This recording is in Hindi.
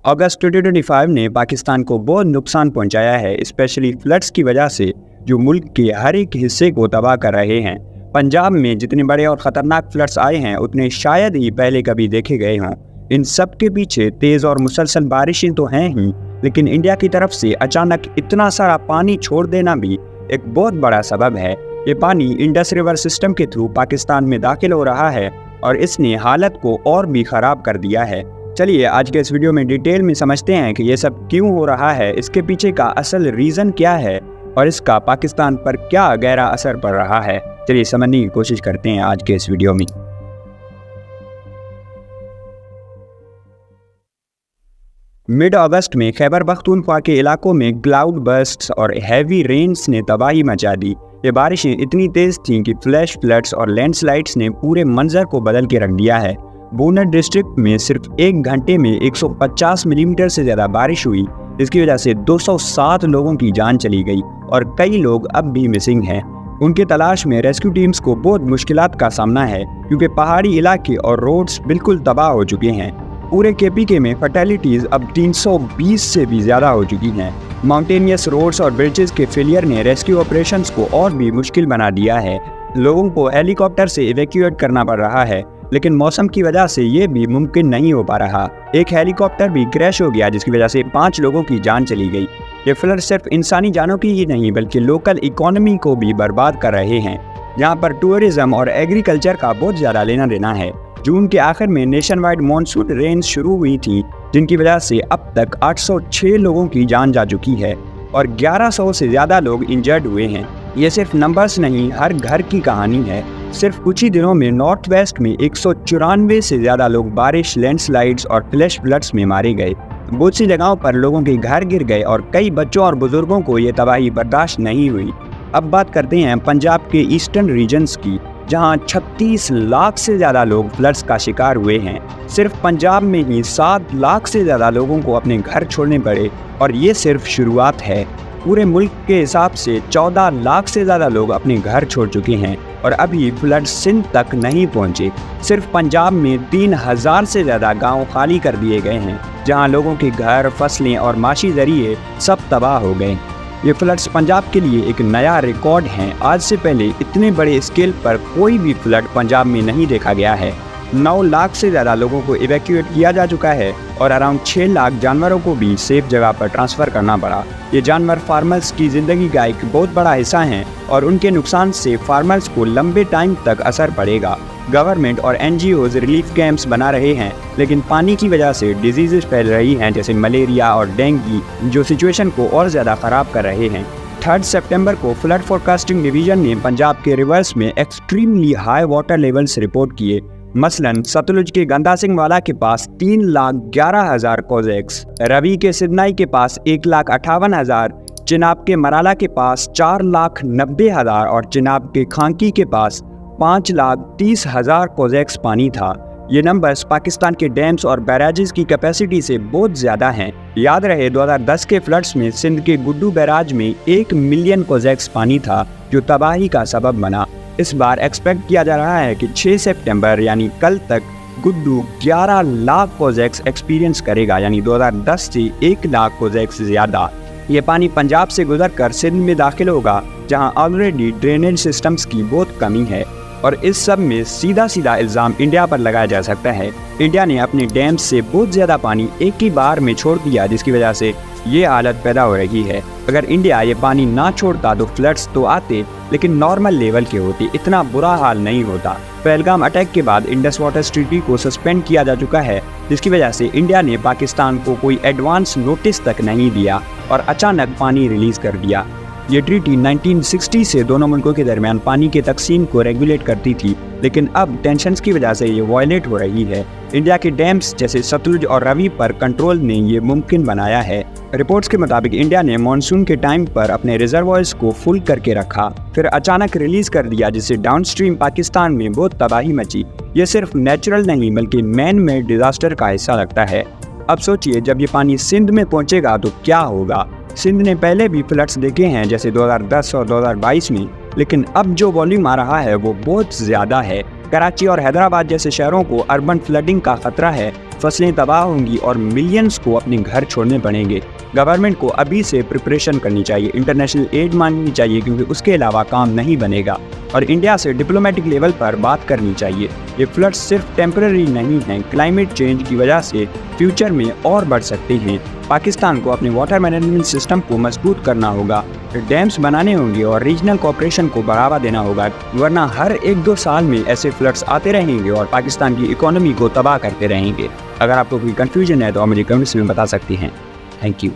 अगस्त 2025 ने पाकिस्तान को बहुत नुकसान पहुंचाया है, स्पेशली फ्लड्स की वजह से जो मुल्क के हर एक हिस्से को तबाह कर रहे हैं। पंजाब में जितने बड़े और ख़तरनाक फ्लड्स आए हैं उतने शायद ही पहले कभी देखे गए हों। इन सब के पीछे तेज़ और मुसलसल बारिशें तो हैं ही, लेकिन इंडिया की तरफ से अचानक इतना सारा पानी छोड़ देना भी एक बहुत बड़ा सबब है। ये पानी इंडस रिवर सिस्टम के थ्रू पाकिस्तान में दाखिल हो रहा है और इसने हालत को और भी ख़राब कर दिया है। चलिए आज के इस वीडियो में डिटेल में समझते हैं कि ये सब क्यों हो रहा है, इसके पीछे का असल रीज़न क्या है और इसका पाकिस्तान पर क्या गहरा असर पड़ रहा है। चलिए समझने की कोशिश करते हैं आज के इस वीडियो में। मिड अगस्त में खैबर पख्तूनख्वा के इलाकों में क्लाउड बर्स्ट्स और हैवी रेन्स ने तबाही मचा दी। ये बारिशें इतनी तेज़ थीं कि फ्लैश फ्लड्स और लैंडस्लाइड्स ने पूरे मंजर को बदल के रख दिया है। बूनर डिस्ट्रिक्ट में सिर्फ एक घंटे में 150 मिलीमीटर से ज़्यादा बारिश हुई, जिसकी वजह से 207 लोगों की जान चली गई और कई लोग अब भी मिसिंग हैं। उनके तलाश में रेस्क्यू टीम्स को बहुत मुश्किलात का सामना है क्योंकि पहाड़ी इलाके और रोड्स बिल्कुल तबाह हो चुके हैं। पूरे केपीके में फर्टिलिटीज़ अब 320 से भी ज़्यादा हो चुकी हैं। माउंटेनियस रोड्स और ब्रिजेस के फेलियर ने रेस्क्यू ऑपरेशंस को और भी मुश्किल बना दिया है। लोगों को हेलीकॉप्टर से इवैक्यूएट करना पड़ रहा है, लेकिन मौसम की वजह से ये भी मुमकिन नहीं हो पा रहा। एक हेलीकॉप्टर भी क्रैश हो गया जिसकी वजह से 5 लोगों की जान चली गई। ये फ्लड सिर्फ इंसानी जानों की ही नहीं बल्कि लोकल इकोनॉमी को भी बर्बाद कर रहे हैं। यहाँ पर टूरिज्म और एग्रीकल्चर का बहुत ज़्यादा लेना देना है। जून के आखिर में नेशन वाइड मानसून रेंज शुरू हुई थी, जिनकी वजह से अब तक 806 लोगों की जान जा चुकी है और 1100 से ज़्यादा लोग इंजर्ड हुए हैं। ये सिर्फ नंबर्स नहीं, हर घर की कहानी है। सिर्फ कुछ ही दिनों में नॉर्थ वेस्ट में 194 से ज़्यादा लोग बारिश, लैंडस्लाइड्स और फ्लैश फ्लड्स में मारे गए। बहुत सी जगहों पर लोगों के घर गिर गए और कई बच्चों और बुजुर्गों को ये तबाही बर्दाश्त नहीं हुई। अब बात करते हैं पंजाब के ईस्टर्न रीजन्स की, जहां 36 लाख से ज़्यादा लोग फ्लड्स का शिकार हुए हैं। सिर्फ पंजाब में ही 7 लाख से ज़्यादा लोगों को अपने घर छोड़ने पड़े और ये सिर्फ शुरुआत है। पूरे मुल्क के हिसाब से 14 लाख से ज़्यादा लोग अपने घर छोड़ चुके हैं और अभी फ्लड सिंध तक नहीं पहुंचे। सिर्फ पंजाब में 3000 से ज़्यादा गांव खाली कर दिए गए हैं, जहां लोगों के घर, फसलें और माशी ज़रिए सब तबाह हो गए। ये फ्लड्स पंजाब के लिए एक नया रिकॉर्ड हैं। आज से पहले इतने बड़े स्केल पर कोई भी फ्लड पंजाब में नहीं देखा गया है। 9 लाख से ज़्यादा लोगों को इवैक्यूएट किया जा चुका है और अराउंड 6 लाख जानवरों को भी सेफ जगह पर ट्रांसफ़र करना पड़ा। ये जानवर फार्मर्स की ज़िंदगी का एक बहुत बड़ा हिस्सा हैं और उनके नुकसान से फार्मर्स को लंबे टाइम तक असर पड़ेगा। गवर्नमेंट और NGOs रिलीफ कैंप्स बना रहे हैं, लेकिन पानी की वजह से डिजीज़ फैल रही हैं जैसे मलेरिया और डेंगू, जो सिचुएशन को और ज़्यादा ख़राब कर रहे हैं। 3 सितंबर को फ्लड फोरकास्टिंग डिवीज़न ने पंजाब के रिवर्स में extremely high water levels report किए। मसलन सतलुज के गंदा सिंह वाला के पास 3,11,000 कोजेक्स, रवि के सिदनाई के पास 1,58,000, चिनाब के मराला के पास 4,90,000 और चिनाब के खांकी के पास 5,30,000 कोजेक्स पानी था। ये नंबर्स पाकिस्तान के डैम्स और बैराजेस की कैपेसिटी से बहुत ज़्यादा हैं। याद रहे 2010 के फ्लड्स में सिंध के गुड्डू बैराज में 1 मिलियन कोजेक्स पानी था, जो तबाही का सबब बना। इस बार एक्सपेक्ट किया जा रहा है कि 6 सितंबर यानी कल तक गुड्डू 11 लाख कोजेक्स एक्सपीरियंस करेगा, यानी 2010 से 1 लाख कोजेक्स ज़्यादा। ये पानी पंजाब से गुजरकर सिंध में दाखिल होगा, जहां ऑलरेडी ड्रेनेज सिस्टम्स की बहुत कमी है और इस सब में सीधा सीधा इल्ज़ाम इंडिया पर लगाया जा सकता है। इंडिया ने अपने डैम्स से बहुत ज़्यादा पानी एक ही बार में छोड़ दिया, जिसकी वजह से ये हालत पैदा हो रही है। अगर इंडिया ये पानी ना छोड़ता तो फ्लड्स तो आते, लेकिन नॉर्मल लेवल के होते, इतना बुरा हाल नहीं होता। पहलगाम अटैक के बाद इंडस वाटर ट्रीटी को सस्पेंड किया जा चुका है, जिसकी वजह से इंडिया ने पाकिस्तान को कोई एडवांस नोटिस तक नहीं दिया और अचानक पानी रिलीज़ कर दिया। ये ट्रीटी 1960 से दोनों मुल्कों के दरमियान पानी के तकसीम को रेगुलेट करती थी, लेकिन अब टेंशन्स की वजह से ये वायलेट हो रही है। इंडिया के डैम्स जैसे सतलुज और रवि पर कंट्रोल ने ये मुमकिन बनाया है। रिपोर्ट्स के मुताबिक इंडिया ने मानसून के टाइम पर अपने रिजर्वॉयर्स को फुल करके रखा, फिर अचानक रिलीज़ कर दिया, जिससे डाउनस्ट्रीम पाकिस्तान में बहुत तबाही मची। ये सिर्फ नेचुरल नहीं बल्कि मैन मेड डिजास्टर का हिस्सा लगता है। अब सोचिए जब ये पानी सिंध में पहुंचेगा तो क्या होगा। सिंध ने पहले भी फ्लड्स देखे हैं जैसे 2010 और 2022 में, लेकिन अब जो वॉल्यूम आ रहा है वो बहुत ज़्यादा है। कराची और हैदराबाद जैसे शहरों को अर्बन फ्लडिंग का खतरा है, फसलें तबाह होंगी और मिलियंस को अपने घर छोड़ने पड़ेंगे। गवर्नमेंट को अभी से प्रिपरेशन करनी चाहिए, इंटरनेशनल एड मांगनी चाहिए क्योंकि उसके अलावा काम नहीं बनेगा, और इंडिया से डिप्लोमेटिक लेवल पर बात करनी चाहिए। ये फ्लड्स सिर्फ टेम्पररी नहीं हैं, क्लाइमेट चेंज की वजह से फ्यूचर में और बढ़ सकते हैं। पाकिस्तान को अपने वाटर मैनेजमेंट सिस्टम को मजबूत करना होगा, डैम्स बनाने होंगे और रीजनल कोऑपरेशन को बढ़ावा देना होगा, वरना हर 1-2 साल में ऐसे फ्लड्स आते रहेंगे और पाकिस्तान की इकोनॉमी को तबाह करते रहेंगे। अगर आपको कोई कन्फ्यूजन है तो आप मुझे कमेंट्स में बता सकती हैं। Thank you.